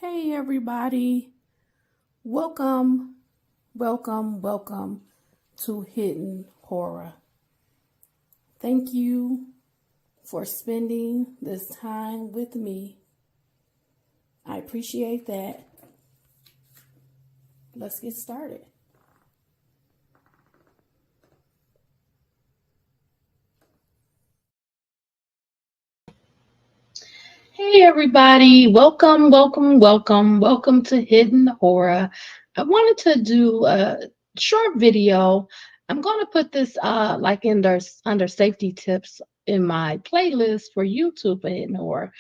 Hey everybody, welcome, welcome to Hidden Horror. Thank you for spending this time with me. I appreciate that. Let's get started. Hey everybody, welcome to Hidden Horror. I wanted to do a short video. I'm going to put this like under safety tips in my playlist for YouTube for Hidden Horror.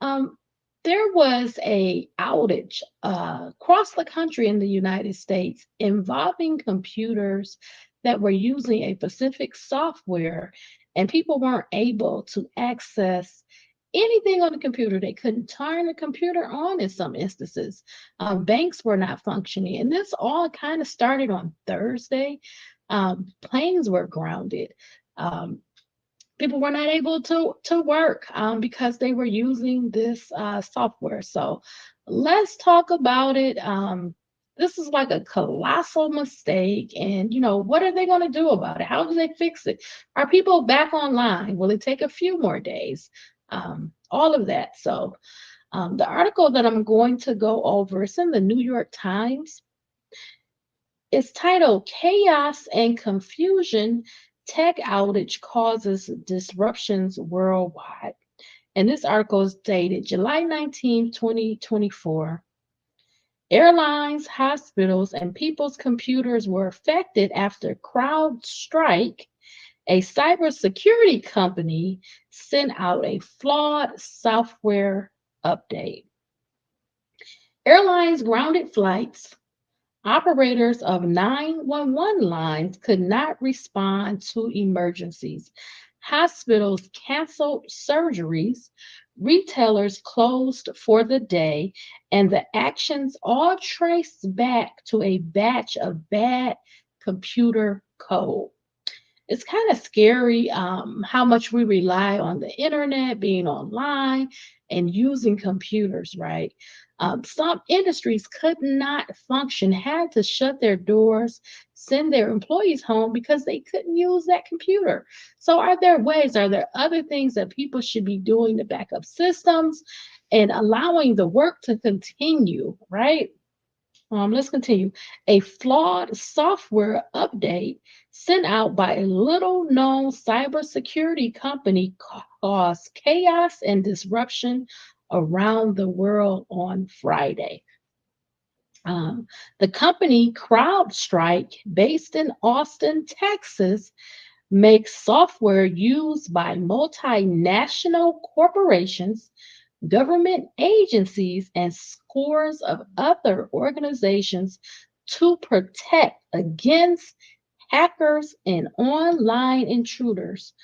Um, there was a outage across the country in the United States involving computers that were using a specific software, and people weren't able to access anything on the computer. They couldn't turn the computer on in some instances. Banks were not functioning, and this all kind of started on Thursday. Planes were grounded. People were not able to work because they were using this software. So let's talk about it. This is like a colossal mistake, and what are they going to do about it? How do they fix it? Are people back online? Will it take a few more days? All of that. So the article that I'm going to go over is in the New York Times. It's titled Chaos and Confusion, Tech Outage Causes Disruptions Worldwide. And this article is dated July 19, 2024. Airlines, hospitals, and people's computers were affected after CrowdStrike, a cybersecurity company, sent out a flawed software update. Airlines grounded flights. Operators of 911 lines could not respond to emergencies. Hospitals canceled surgeries. Retailers closed for the day, and the actions all traced back to a batch of bad computer code. It's kind of scary how much we rely on the internet, being online, and using computers, right? Some industries could not function, had to shut their doors, send their employees home because they couldn't use that computer. So, are there other things that people should be doing to back up systems and allowing the work to continue, right? Let's continue. A flawed software update sent out by a little known cybersecurity company caused chaos and disruption around the world on Friday. The company CrowdStrike, based in Austin, Texas, makes software used by multinational corporations, government agencies, and scores of other organizations to protect against hackers and online intruders.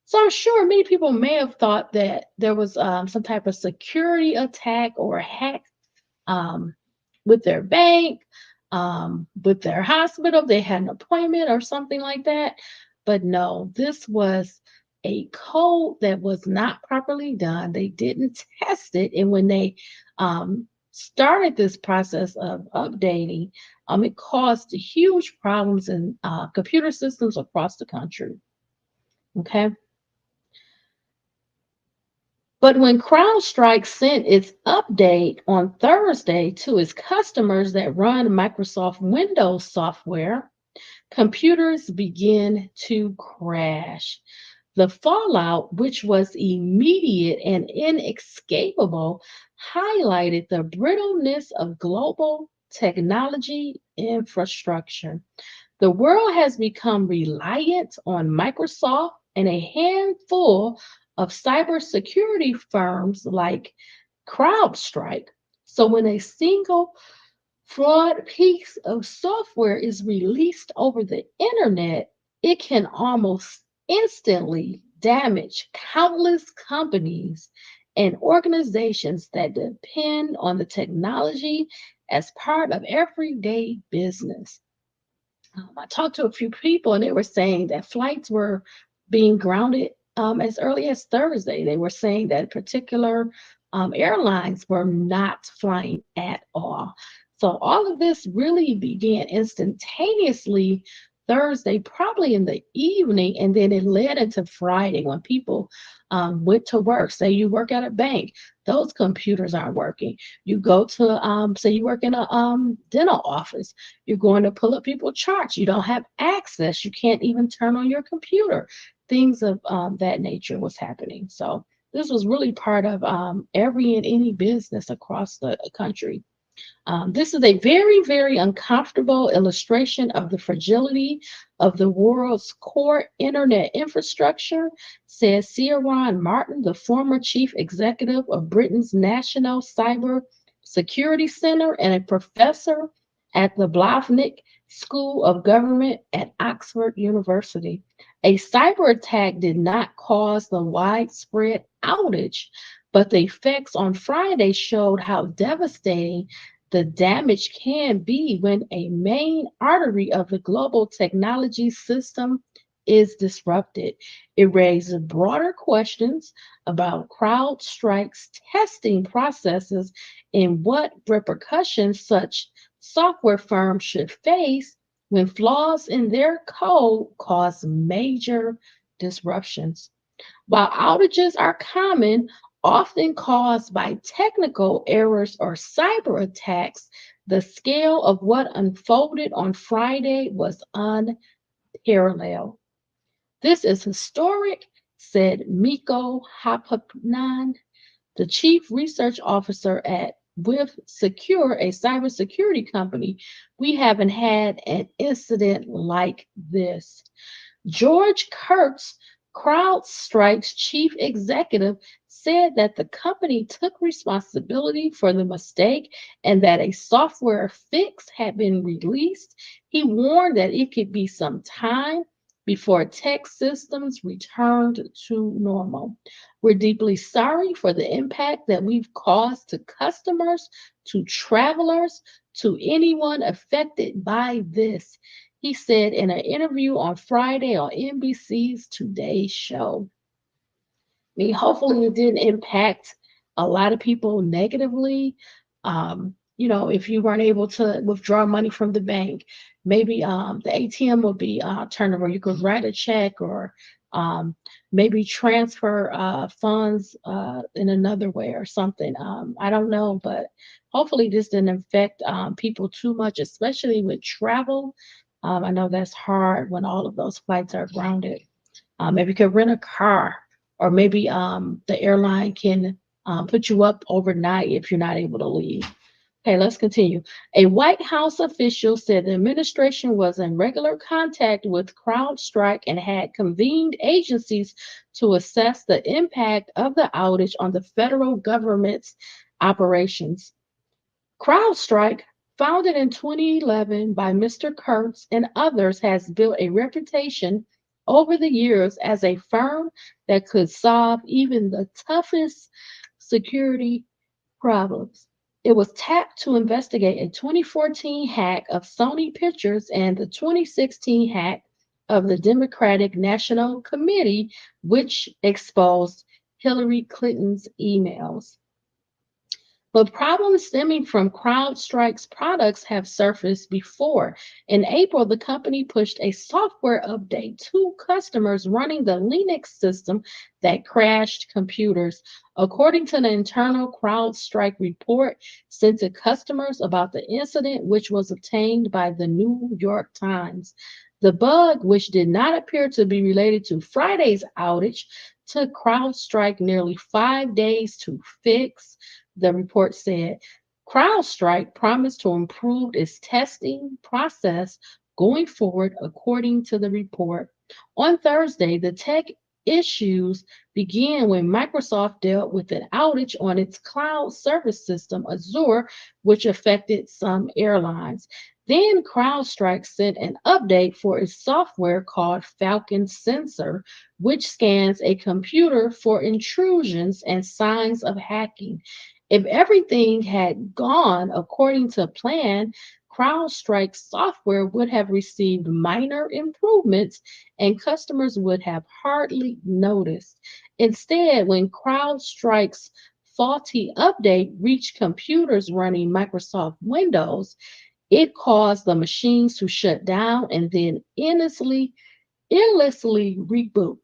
So I'm sure many people may have thought that there was some type of security attack or hack um, with their bank, with their hospital. They had an appointment or something like that. But no, this was a code that was not properly done. They didn't test it. And when they started this process of updating, it caused huge problems in computer systems across the country. Okay. But when CrowdStrike sent its update on Thursday to its customers that run Microsoft Windows software, computers began to crash. The fallout, which was immediate and inescapable, highlighted the brittleness of global technology infrastructure. The world has become reliant on Microsoft and a handful of cybersecurity firms like CrowdStrike. So when a single fraud piece of software is released over the internet, it can almost instantly damage countless companies and organizations that depend on the technology as part of everyday business. I talked to a few people and they were saying that flights were being grounded as early as Thursday. They were saying that particular airlines were not flying at all. So all of this really began instantaneously Thursday, probably in the evening, and then it led into Friday when people went to work. Say you work at a bank, those computers aren't working. You go to, say you work in a dental office, you're going to pull up people's charts. You don't have access. You can't even turn on your computer. Things of that nature was happening. So this was really part of every and any business across the country. This is a very, very uncomfortable illustration of the fragility of the world's core internet infrastructure, says Ciaran Martin, the former chief executive of Britain's National Cyber Security Center and a professor at the Blavnik School of Government at Oxford University. A cyber attack did not cause the widespread outage, but the effects on Friday showed how devastating the damage can be when a main artery of the global technology system is disrupted. It raises broader questions about CrowdStrike's testing processes and what repercussions such software firms should face when flaws in their code cause major disruptions. While outages are common, often caused by technical errors or cyber attacks, the scale of what unfolded on Friday was unparalleled. This is historic, said Miko Hapapnan, the chief research officer at with Secure, a cybersecurity company. We haven't had an incident like this. George Kurtz, CrowdStrike's chief executive, said that the company took responsibility for the mistake and that a software fix had been released. He warned that it could be some time before tech systems returned to normal. We're deeply sorry for the impact that we've caused to customers, to travelers, to anyone affected by this, he said in an interview on Friday on NBC's Today Show. I mean, hopefully it didn't impact a lot of people negatively. If you weren't able to withdraw money from the bank, maybe the ATM will be turned over. You could write a check or um, maybe transfer funds in another way or something. I don't know, but hopefully this didn't affect people too much, especially with travel. I know that's hard when all of those flights are grounded. Maybe you could rent a car, or maybe the airline can put you up overnight if you're not able to leave. Okay, let's continue. A White House official said the administration was in regular contact with CrowdStrike and had convened agencies to assess the impact of the outage on the federal government's operations. CrowdStrike, founded in 2011 by Mr. Kurtz and others, has built a reputation over the years as a firm that could solve even the toughest security problems. It was tapped to investigate a 2014 hack of Sony Pictures and the 2016 hack of the Democratic National Committee, which exposed Hillary Clinton's emails. But problems stemming from CrowdStrike's products have surfaced before. In April, the company pushed a software update to customers running the Linux system that crashed computers. According to the internal CrowdStrike report sent to customers about the incident, which was obtained by the New York Times. The bug, which did not appear to be related to Friday's outage, took CrowdStrike nearly 5 days to fix, the report said. CrowdStrike promised to improve its testing process going forward, according to the report. On Thursday, the tech issues began when Microsoft dealt with an outage on its cloud service system, Azure, which affected some airlines. Then CrowdStrike sent an update for its software called Falcon Sensor, which scans a computer for intrusions and signs of hacking. If everything had gone according to plan, CrowdStrike software would have received minor improvements and customers would have hardly noticed. Instead, when CrowdStrike's faulty update reached computers running Microsoft Windows, it caused the machines to shut down and then endlessly reboot.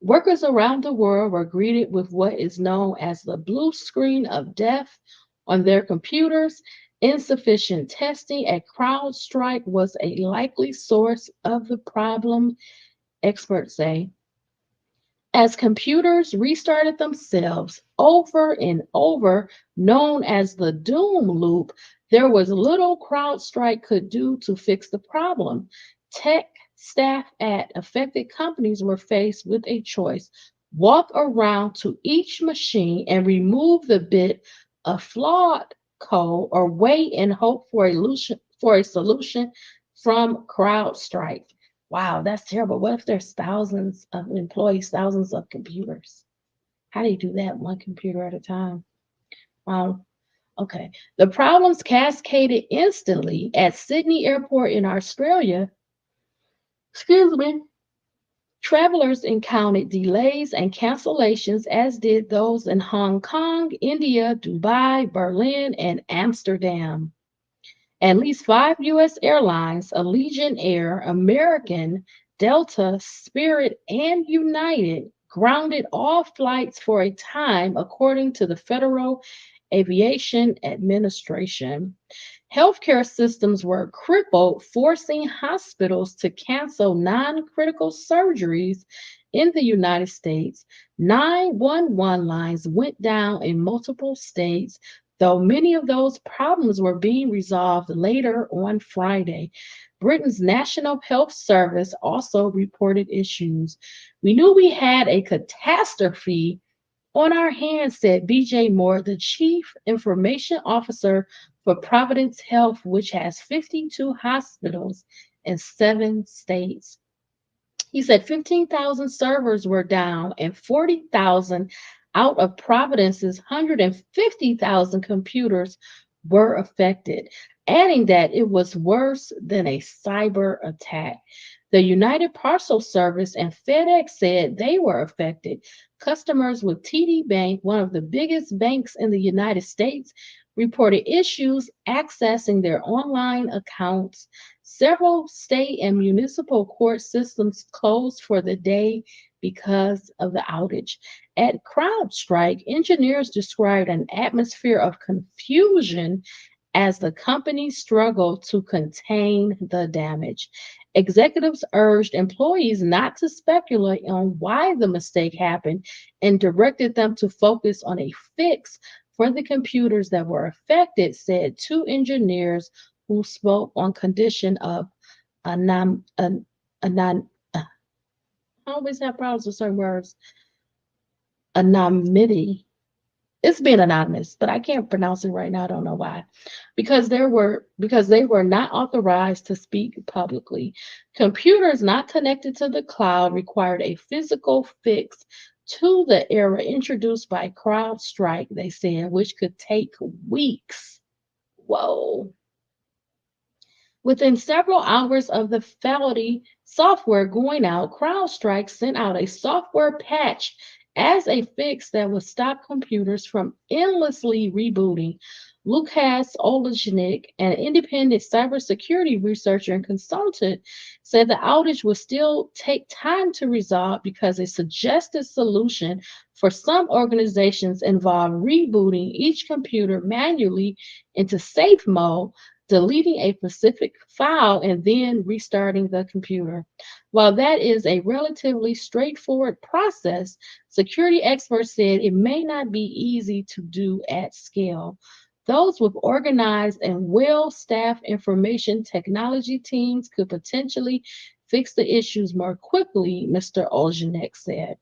Workers around the world were greeted with what is known as the blue screen of death on their computers. Insufficient testing at CrowdStrike was a likely source of the problem, experts say. As computers restarted themselves over and over, known as the doom loop, there was little CrowdStrike could do to fix the problem. Tech staff at affected companies were faced with a choice: walk around to each machine and remove the bit of flawed code, or wait and hope for a solution from CrowdStrike. Wow, that's terrible. What if there's thousands of employees, thousands of computers? How do you do that one computer at a time? Wow. Okay. The problems cascaded instantly at Sydney Airport in Australia. Excuse me. Travelers encountered delays and cancellations, as did those in Hong Kong, India, Dubai, Berlin, and Amsterdam. At least five U.S. airlines, Allegiant Air, American, Delta, Spirit, and United, grounded all flights for a time, according to the Federal Aviation Administration. Healthcare systems were crippled, forcing hospitals to cancel non critical surgeries in the United States. 911 lines went down in multiple states, though many of those problems were being resolved later on Friday. Britain's National Health Service also reported issues. We knew we had a catastrophe on our hands, said BJ Moore, the Chief Information Officer for Providence Health, which has 52 hospitals in 7 states. He said 15,000 servers were down and 40,000 out of Providence's 150,000 computers were affected, adding that it was worse than a cyber attack. The United Parcel Service and FedEx said they were affected. Customers with TD Bank, one of the biggest banks in the United States, reported issues accessing their online accounts. Several state and municipal court systems closed for the day because of the outage. At CrowdStrike, engineers described an atmosphere of confusion as the company struggled to contain the damage. Executives urged employees not to speculate on why the mistake happened and directed them to focus on a fix for the computers that were affected, said two engineers who spoke on condition of anon, an, anon, I always have problems with certain words. Anonymity. It's being anonymous, but I can't pronounce it right now. I don't know why. Because they were not authorized to speak publicly. Computers not connected to the cloud required a physical fix to the error introduced by CrowdStrike, they said, which could take weeks. Whoa. Within several hours of the faulty software going out, CrowdStrike sent out a software patch as a fix that would stop computers from endlessly rebooting. Lukas Olejnik, an independent cybersecurity researcher and consultant, said the outage would still take time to resolve because a suggested solution for some organizations involved rebooting each computer manually into safe mode, deleting a specific file, and then restarting the computer. While that is a relatively straightforward process, security experts said it may not be easy to do at scale. Those with organized and well-staffed information technology teams could potentially fix the issues more quickly, Mr. Oljanek said.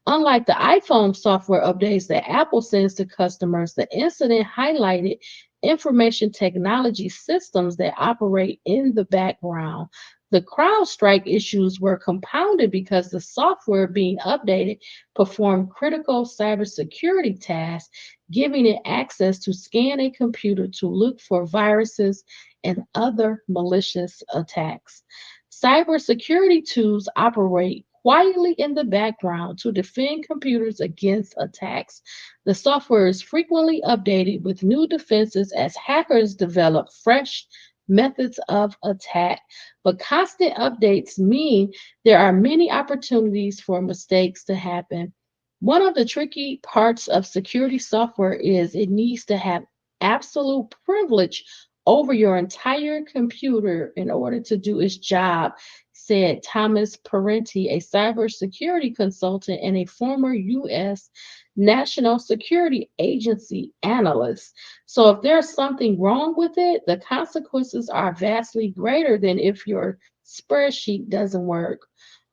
Unlike the iPhone software updates that Apple sends to customers, the incident highlighted information technology systems that operate in the background. The CrowdStrike issues were compounded because the software being updated performed critical cybersecurity tasks, giving it access to scan a computer to look for viruses and other malicious attacks. Cybersecurity tools operate quietly in the background to defend computers against attacks. The software is frequently updated with new defenses as hackers develop fresh methods of attack. But constant updates mean there are many opportunities for mistakes to happen. One of the tricky parts of security software is it needs to have absolute privilege over your entire computer in order to do its job, said Thomas Parenti, a cybersecurity consultant and a former U.S. National Security Agency analyst. So if there's something wrong with it, the consequences are vastly greater than if your spreadsheet doesn't work.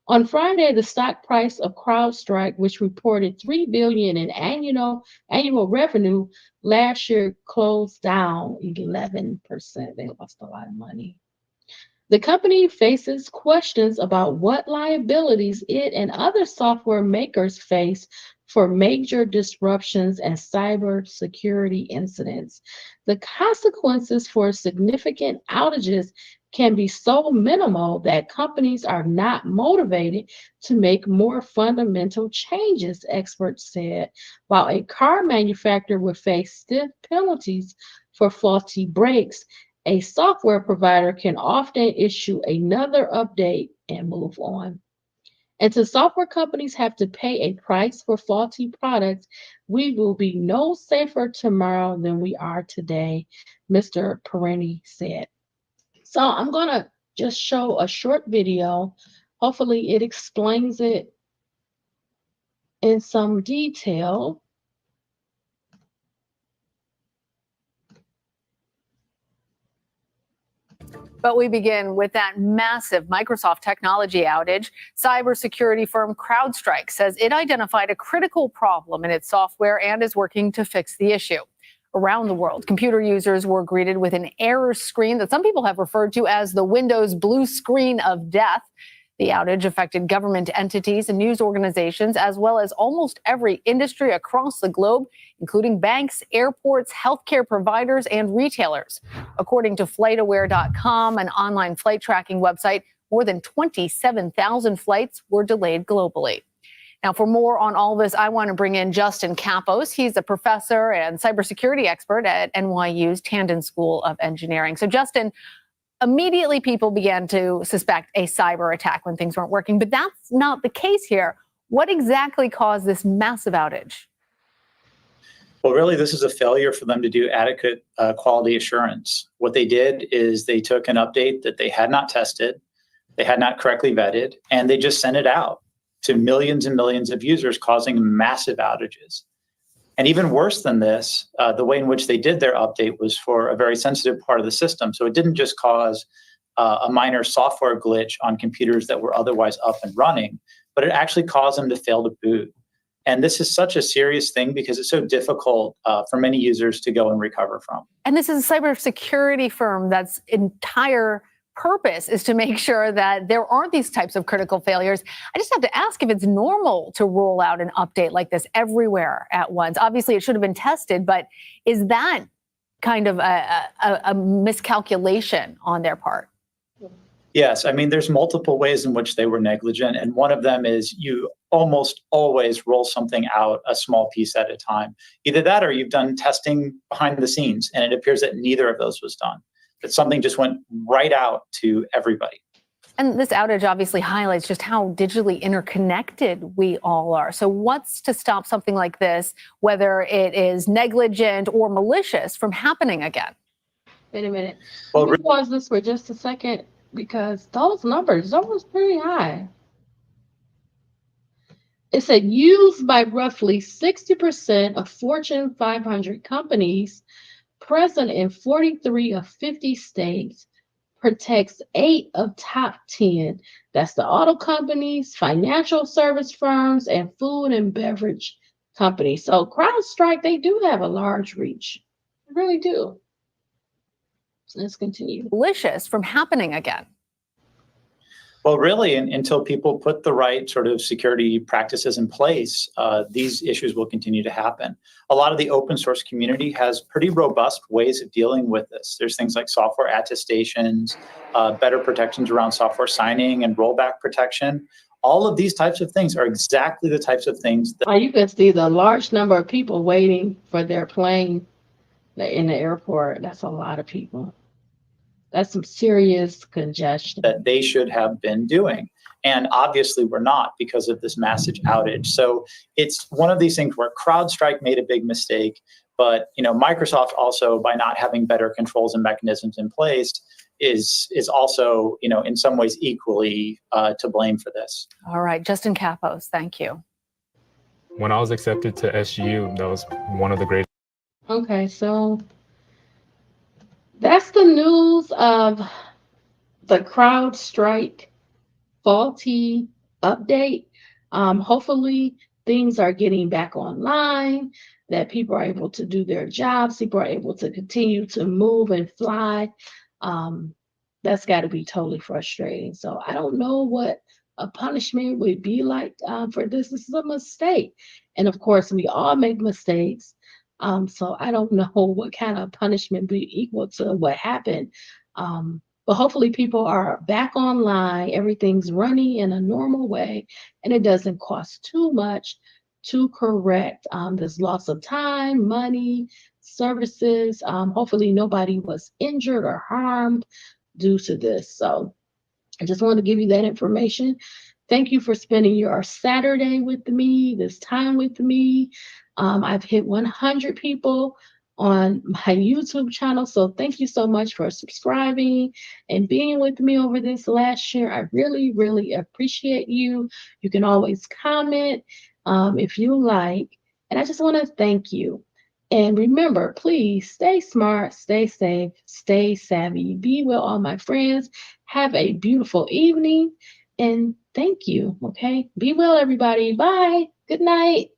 On Friday, the stock price of CrowdStrike, which reported $3 billion in annual revenue last year, closed down 11%. They lost a lot of money. The company faces questions about what liabilities it and other software makers face for major disruptions and cybersecurity incidents. The consequences for significant outages can be so minimal that companies are not motivated to make more fundamental changes, experts said, while a car manufacturer would face stiff penalties for faulty brakes. A software provider can often issue another update and move on. And since software companies have to pay a price for faulty products, we will be no safer tomorrow than we are today, Mr. Parenti said. So I'm going to just show a short video. Hopefully it explains it in some detail. But we begin with that massive Microsoft technology outage. Cybersecurity firm CrowdStrike says it identified a critical problem in its software and is working to fix the issue. Around the world, computer users were greeted with an error screen that some people have referred to as the Windows blue screen of death. The outage affected government entities and news organizations, as well as almost every industry across the globe, including banks, airports, healthcare providers, and retailers. According to FlightAware.com, an online flight tracking website, more than 27,000 flights were delayed globally. Now, for more on all this, I want to bring in Justin Kapos. He's a professor and cybersecurity expert at NYU's Tandon School of Engineering. So, Justin, immediately people began to suspect a cyber attack when things weren't working, but that's not the case here. What exactly caused this massive outage? Well, really, this is a failure for them to do adequate quality assurance. What they did is they took an update that they had not tested, they had not correctly vetted, and they just sent it out to millions and millions of users, causing massive outages. And even worse than this, the way in which they did their update was for a very sensitive part of the system. So it didn't just cause a minor software glitch on computers that were otherwise up and running, but it actually caused them to fail to boot. And this is such a serious thing because it's so difficult for many users to go and recover from. And this is a cybersecurity firm that's entire purpose is to make sure that there aren't these types of critical failures. I just have to ask if it's normal to roll out an update like this everywhere at once. Obviously, it should have been tested, but is that kind of a miscalculation on their part? Yes, I mean, there's multiple ways in which they were negligent, and one of them is you almost always roll something out a small piece at a time. Either that or you've done testing behind the scenes, and it appears that neither of those was done. That something just went right out to everybody. And this outage obviously highlights just how digitally interconnected we all are. So what's to stop something like this, whether it is negligent or malicious, from happening again? Wait a minute. Well, let me pause this for just a second because those numbers pretty high. It said used by roughly 60% of Fortune 500 companies, present in 43 of 50 states, protects 8 of top 10. That's the auto companies, financial service firms, and food and beverage companies. So CrowdStrike, they do have a large reach. They really do. So let's continue. Malicious from happening again. Well, really, until people put the right sort of security practices in place, these issues will continue to happen. A lot of the open source community has pretty robust ways of dealing with this. There's things like software attestations, better protections around software signing and rollback protection. All of these types of things are exactly the types of things that You can see the large number of people waiting for their plane in the airport. That's a lot of people. That's some serious congestion. they should have been doing. And obviously we're not because of this massive outage. So it's one of these things where CrowdStrike made a big mistake, but Microsoft also, by not having better controls and mechanisms in place, is also in some ways equally to blame for this. All right, Justin Capos, thank you. When I was accepted to SU, that was one of the greatest. Okay, so that's the news of the CrowdStrike faulty update. Hopefully things are getting back online, that people are able to do their jobs, people are able to continue to move and fly. That's got to be totally frustrating. So I don't know what a punishment would be like for this. This is a mistake. And of course, we all make mistakes. So I don't know what kind of punishment be equal to what happened. But hopefully people are back online, everything's running in a normal way, and it doesn't cost too much to correct this loss of time, money, services. Hopefully nobody was injured or harmed due to this. So I just wanted to give you that information. Thank you for spending your Saturday with me, this time with me. I've hit 100 people on my YouTube channel. So thank you so much for subscribing and being with me over this last year. I really, really appreciate you. You can always comment if you like. And I just want to thank you. And remember, please stay smart, stay safe, stay savvy. Be well, all my friends. Have a beautiful evening. And thank you. Okay. Be well, everybody. Bye. Good night.